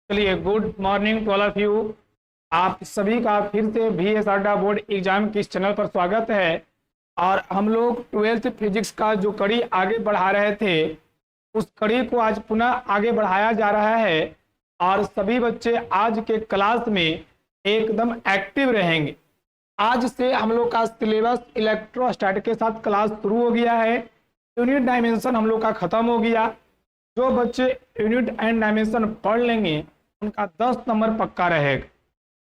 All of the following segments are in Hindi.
चलिए, good morning to all of you. आप सभी का फिर से VS अड्डा बोर्ड एग्जाम के इस चैनल पर स्वागत है। और हम लोग 12th फिजिक्स का जो कड़ी आगे बढ़ा रहे थे, उस कड़ी को आज पुनः आगे बढ़ाया जा रहा है। और सभी बच्चे आज के क्लास में एकदम एक्टिव रहेंगे। आज से हम लोग का सिलेबस इलेक्ट्रोस्टैटिक के साथ क्लास शुरू हो गया है। यूनिट डायमेंशन हम लोग का खत्म हो गया। जो बच्चे यूनिट एंड डायमेंशन पढ़ लेंगे उनका 10 नंबर पक्का रहेगा।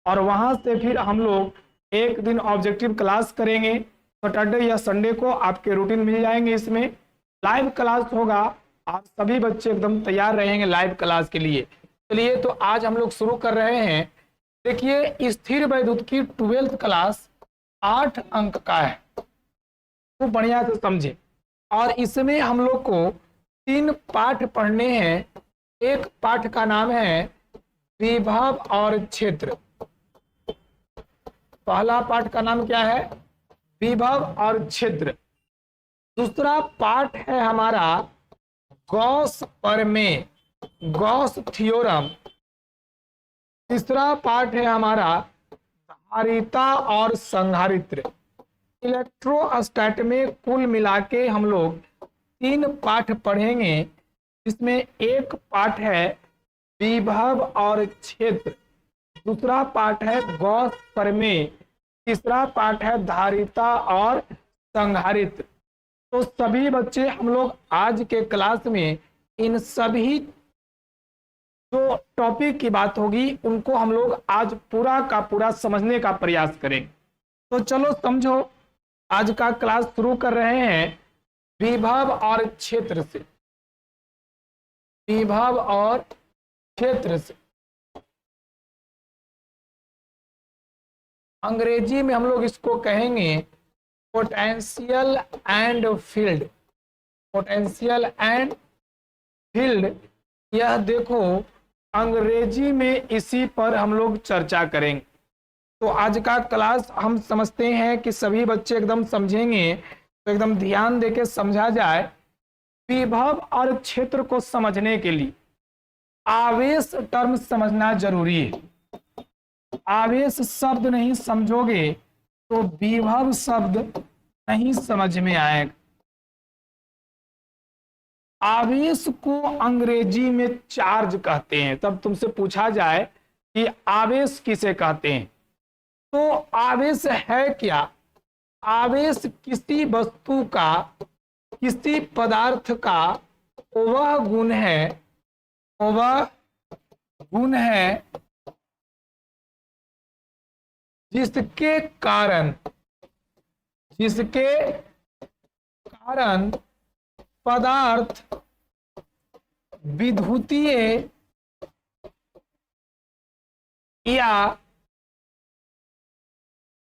और वहां से फिर हम लोग एक दिन ऑब्जेक्टिव क्लास करेंगे। सैटरडे या संडे को आपके रूटीन मिल जाएंगे। इसमें लाइव क्लास होगा। आप सभी बच्चे एकदम तैयार रहेंगे लाइव क्लास के लिए। चलिए, तो आज हम लोग शुरू कर रहे हैं। देखिए, स्थिर वैद्युत की 12th क्लास 8 अंक का है, तो बढ़िया से समझे। और इसमें हम लोग को 3 पाठ पढ़ने हैं। एक पाठ का नाम है विभव और क्षेत्र। पहला पाठ का नाम क्या है? विभव और क्षेत्र। दूसरा पाठ है हमारा गॉस प्रमेय, गॉस थ्योरम। तीसरा पाठ है हमारा धारिता और संधारित्र। इलेक्ट्रोस्टैट में कुल मिला के हम लोग 3 पाठ पढ़ेंगे। इसमें एक पाठ है विभव और क्षेत्र, दूसरा पाठ है गॉस प्रमेय, तीसरा पाठ है धारिता और संधारित्र। तो सभी बच्चे हम लोग आज के क्लास में इन सभी जो टॉपिक की बात होगी उनको हम लोग आज पूरा का पूरा समझने का प्रयास करें। तो चलो समझो, आज का क्लास शुरू कर रहे हैं विभव और क्षेत्र से। विभव और क्षेत्र से अंग्रेजी में हम लोग इसको कहेंगे potential and field. Potential and field, यह देखो अंग्रेजी में इसी पर हम लोग चर्चा करेंगे। तो आज का क्लास हम समझते हैं कि सभी बच्चे एकदम समझेंगे, तो एकदम ध्यान देके समझा जाए। विभव और क्षेत्र को समझने के लिए आवेश टर्म समझना जरूरी है। आवेश शब्द नहीं समझोगे तो विभव शब्द नहीं समझ में आएगा। आवेश को अंग्रेजी में चार्ज कहते हैं। तब तुमसे पूछा जाए कि आवेश किसे कहते हैं, तो आवेश है क्या? आवेश किसी वस्तु का, किसी पदार्थ का वह गुण है, वह गुण है जिसके कारण पदार्थ विद्युतीय या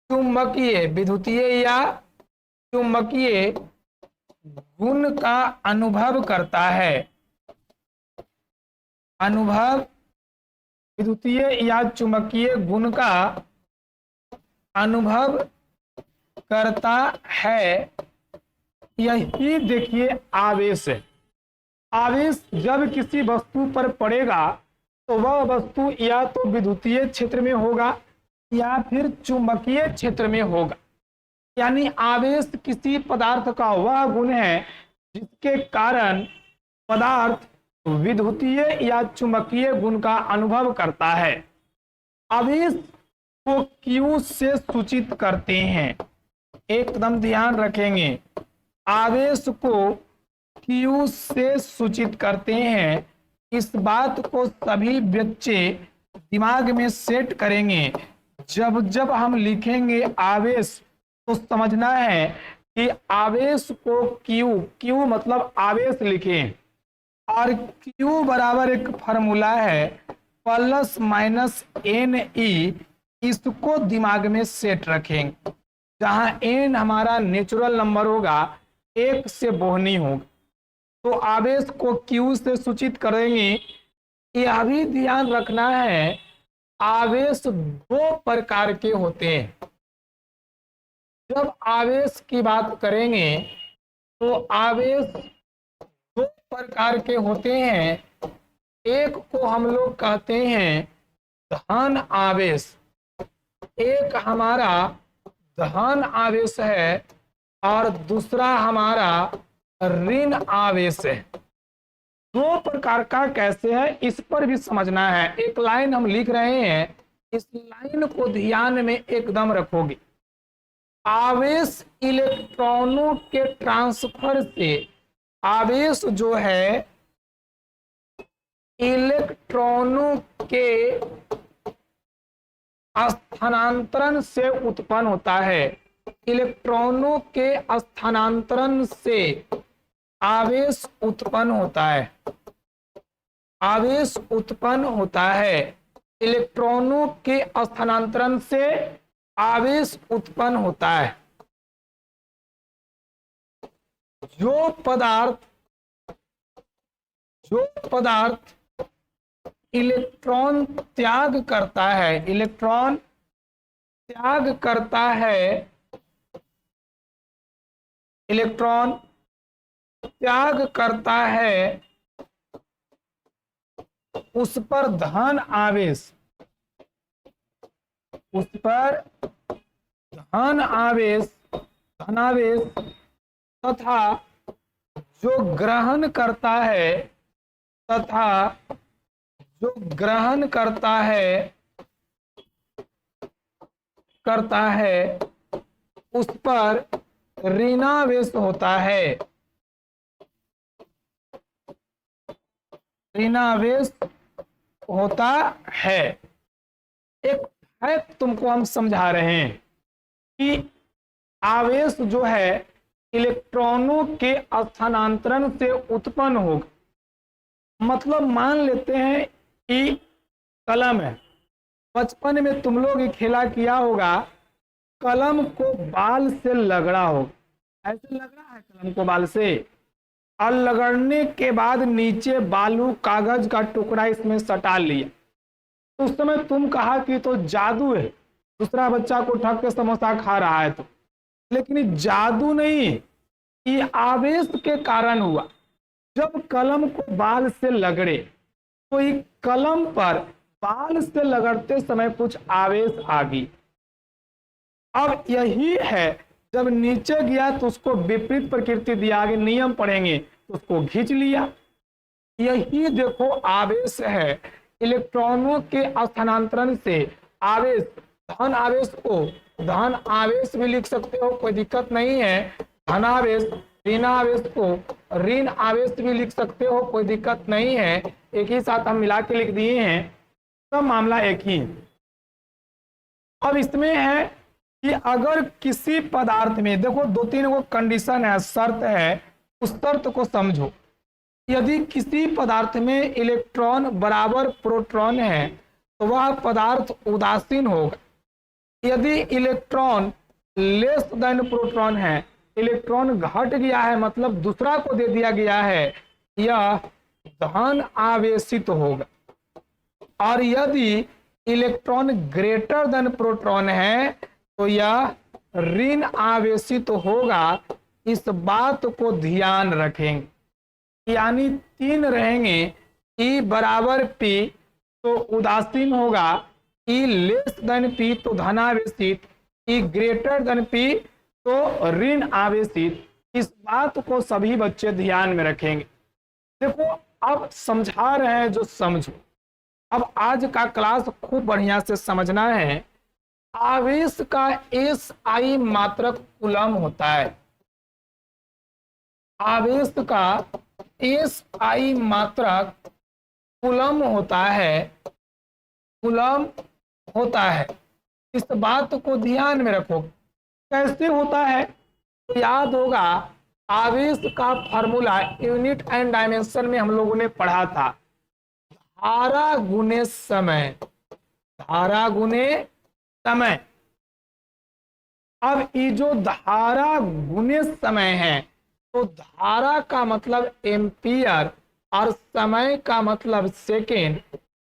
चुंबकीय, विद्युतीय या चुंबकीय गुण का अनुभव करता है। अनुभव विद्युतीय या चुंबकीय गुण का अनुभव करता है, यही देखिए आवेश है। आवेश जब किसी वस्तु पर पड़ेगा तो वह वस्तु या तो विद्युतीय क्षेत्र में होगा या फिर चुंबकीय क्षेत्र में होगा। यानी आवेश किसी पदार्थ का वह गुण है जिसके कारण पदार्थ विद्युतीय या चुंबकीय गुण का अनुभव करता है। आवेश को Q से सूचित करते हैं। एकदम ध्यान रखेंगे, आवेश को Q से सूचित करते हैं। इस बात को सभी बच्चे दिमाग में सेट करेंगे। जब जब हम लिखेंगे आवेश तो समझना है कि आवेश को Q मतलब आवेश लिखें। और Q बराबर एक फार्मूला है +-NE। इसको दिमाग में सेट रखेंगे। जहां n हमारा नेचुरल नंबर होगा, 1 से बोहनी होगा, तो आवेश को Q से सूचित करेंगे। यह भी ध्यान रखना है, आवेश 2 प्रकार के होते हैं। जब आवेश की बात करेंगे तो आवेश 2 प्रकार के होते हैं। एक को हम लोग कहते हैं धन आवेश, एक हमारा धन आवेश है और दूसरा हमारा ऋण आवेश है। दो प्रकार का कैसे है इस पर भी समझना है। एक लाइन हम लिख रहे हैं, इस लाइन को ध्यान में एकदम रखोगे। आवेश इलेक्ट्रॉनों के ट्रांसफर से, आवेश जो है इलेक्ट्रॉनों के स्थानांतरण से उत्पन्न होता है। इलेक्ट्रॉनों के स्थानांतरण से आवेश उत्पन्न होता है, आवेश उत्पन्न होता है। इलेक्ट्रॉनों के स्थानांतरण से आवेश उत्पन्न होता है। जो पदार्थ इलेक्ट्रॉन त्याग करता है, इलेक्ट्रॉन त्याग करता है, इलेक्ट्रॉन त्याग करता है, उस पर धन आवेश, उस पर धनावेश तथा जो ग्रहण करता है, तथा जो ग्रहण करता है उस पर ऋणावेश होता है, ऋणावेश होता है। एक फैक्ट तुमको हम समझा रहे हैं कि आवेश जो है इलेक्ट्रॉनों के स्थानांतरण से उत्पन्न होगा। मतलब मान लेते हैं कि कलम है, बचपन में तुम लोग ये खेला किया होगा, कलम को बाल से लगड़ा होगा, ऐसे लगड़ा है कलम को बाल से, और लगड़ने के बाद नीचे बालू कागज का टुकड़ा इसमें सटा लिया। तो उस समय तुम कहा कि तो जादू है, दूसरा बच्चा को ठग के समोसा खा रहा है तो, लेकिन ये जादू नहीं, ये आवेश के कारण हुआ। जब कलम को बाल से लगड़े तो ये कलम पर बाल से लगड़ते समय कुछ आवेश आ गई। अब यही है, जब नीचे गया तो उसको विपरीत प्रकृति दिया, आगे नियम पढ़ेंगे तो उसको खींच लिया। यही देखो आवेश है, इलेक्ट्रॉनों के स्थानांतरण से आवेश, धन आवेश को धन आवेश भी लिख सकते हो, कोई दिक्कत नहीं है। धनावेश, ऋणावेश को ऋण आवेश भी लिख सकते हो, कोई दिक्कत नहीं है। एक ही साथ हम मिला के लिख दिए हैं, सब मामला एक ही है। अब इसमें है कि अगर किसी पदार्थ में, देखो दो तीन को कंडीशन है, शर्त है, उस शर्त को समझो। यदि किसी पदार्थ में इलेक्ट्रॉन बराबर प्रोटॉन है तो वह पदार्थ उदासीन होगा। यदि इलेक्ट्रॉन लेस देन प्रोटॉन है, इलेक्ट्रॉन घट गया है मतलब दूसरा को दे दिया गया है, यह धन आवेशित होगा। और यदि इलेक्ट्रॉन ग्रेटर देन प्रोटॉन है तो यह ऋण आवेशित होगा। इस बात को ध्यान रखेंगे, यानी तीन रहेंगे, E बराबर P तो उदासीन होगा, E लेस देन P तो धनावेशित, E ग्रेटर देन P तो ऋण आवेशित। इस बात को सभी बच्चे ध्यान में रखेंगे। देखो अब समझा रहे हैं जो समझो। अब आज का क्लास खूब बढ़िया से समझना है। आवेश का SI मात्रक कूलम होता है, आवेश का SI मात्रक कूलम होता है, कूलम होता है। इस बात को ध्यान में रखो। कैसे होता है तो याद होगा, आवेश का फॉर्मूला यूनिट एंड डायमेंशन में हम लोगों ने पढ़ा था, धारा गुने समय, धारा गुने समय। अब ये जो धारा गुने समय है, तो धारा का मतलब एम्पियर और समय का मतलब सेकेंड,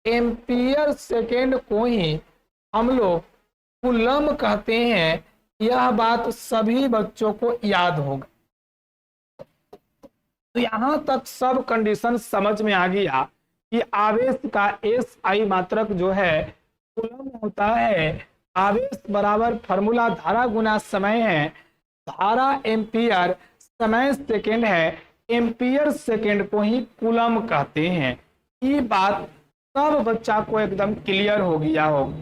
एम्पियर सेकेंड को ही हम लोग कूलम कहते हैं। यह बात सभी बच्चों को याद होगा। तो यहां तक सब कंडीशन समझ में आ गया कि आवेश का SI मात्रक जो है कूलम होता है। आवेश बराबर फॉर्मूला धारा गुना समय है, धारा एम्पियर, समय सेकेंड है, एम्पियर सेकेंड को ही कूलम कहते हैं। ये बात सब बच्चा को एकदम क्लियर हो गया हो।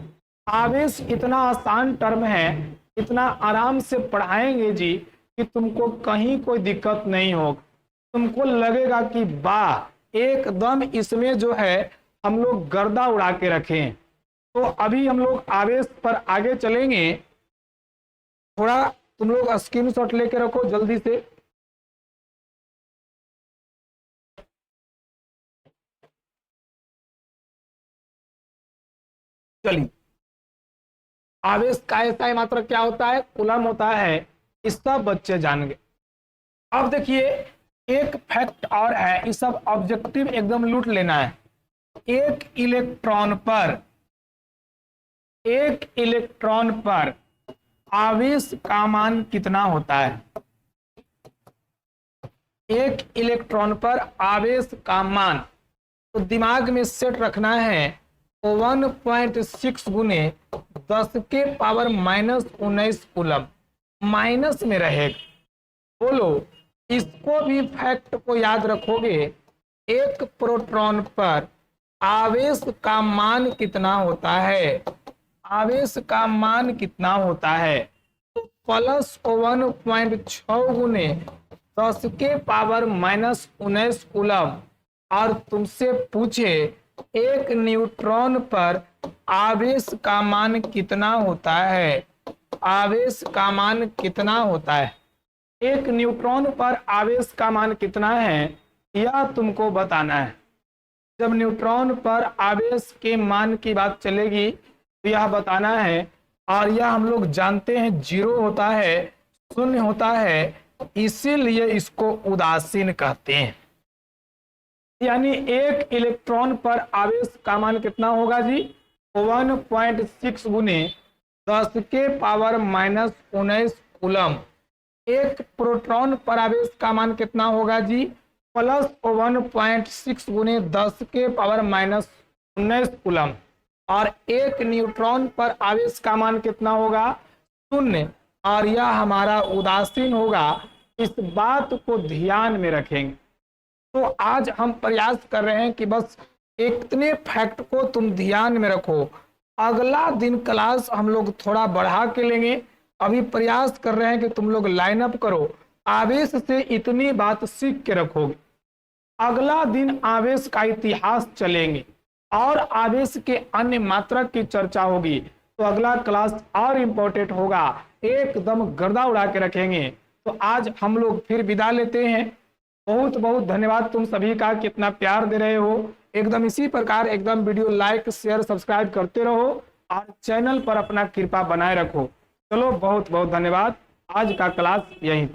आवेश इतना आसान टर्म है, इतना आराम से पढ़ाएंगे जी कि तुमको कहीं कोई दिक्कत नहीं होगा। तुमको लगेगा कि वाह एकदम इसमें जो है हम लोग गर्दा उड़ा के रखें। तो अभी हम लोग आवेश पर आगे चलेंगे। थोड़ा तुम लोग स्क्रीनशॉट लेके रखो जल्दी से। चलिए, आवेश का SI मात्रक क्या होता है? कूलम होता है। इस सब बच्चे जान गए। अब देखिए एक फैक्ट और है, इस सब ऑब्जेक्टिव एकदम लूट लेना है। एक इलेक्ट्रॉन पर आवेश का मान कितना होता है? एक इलेक्ट्रॉन पर आवेश का मान तो दिमाग में सेट रखना है 1.6 गुने 10 के पावर -19 कूलम माइनस में रहेगा। बोलो, इसको भी फैक्ट को याद रखोगे। एक प्रोटॉन पर आवेश का मान कितना होता है? आवेश का मान कितना होता है? तो प्लस 1.6 गुने 10 के पावर -19 कूलम। और तुमसे पूछे एक न्यूट्रॉन पर आवेश का मान कितना होता है? आवेश का मान कितना होता है? एक न्यूट्रॉन पर आवेश का मान कितना है यह तुमको बताना है। जब न्यूट्रॉन पर आवेश के मान की बात चलेगी तो यह बताना है। और यह हम लोग जानते हैं 0 होता है, 0 होता है, इसीलिए इसको उदासीन कहते हैं। यानी एक इलेक्ट्रॉन पर आवेश का मान कितना होगा जी? 1.6 गुने 10 के पावर -19 कूलम। एक प्रोटॉन पर आवेश का मान कितना होगा जी? प्लस 1.6 गुने 10 के पावर -19 कूलम। और एक न्यूट्रॉन पर आवेश का मान कितना होगा? 0। और यह हमारा उदासीन होगा। इस बात को ध्यान में रखेंगे। तो आज हम प्रयास कर रहे हैं कि बस इतने फैक्ट को तुम ध्यान में रखो। अगला दिन क्लास हम लोग थोड़ा बढ़ा के लेंगे। अभी प्रयास कर रहे हैं कि तुम लोग लाइन अप करो, आवेश से इतनी बात सीख के रखोगे। अगला दिन आवेश का इतिहास चलेंगे और आवेश के अन्य मात्रक की चर्चा होगी। तो अगला क्लास और इम्पोर्टेंट होगा, एकदम गर्दा उड़ा के रखेंगे। तो आज हम लोग फिर विदा लेते हैं। बहुत बहुत धन्यवाद तुम सभी का, कितना प्यार दे रहे हो। एकदम इसी प्रकार एकदम वीडियो लाइक शेयर सब्सक्राइब करते रहो और चैनल पर अपना कृपा बनाए रखो। चलो बहुत बहुत धन्यवाद। आज का क्लास यहीं।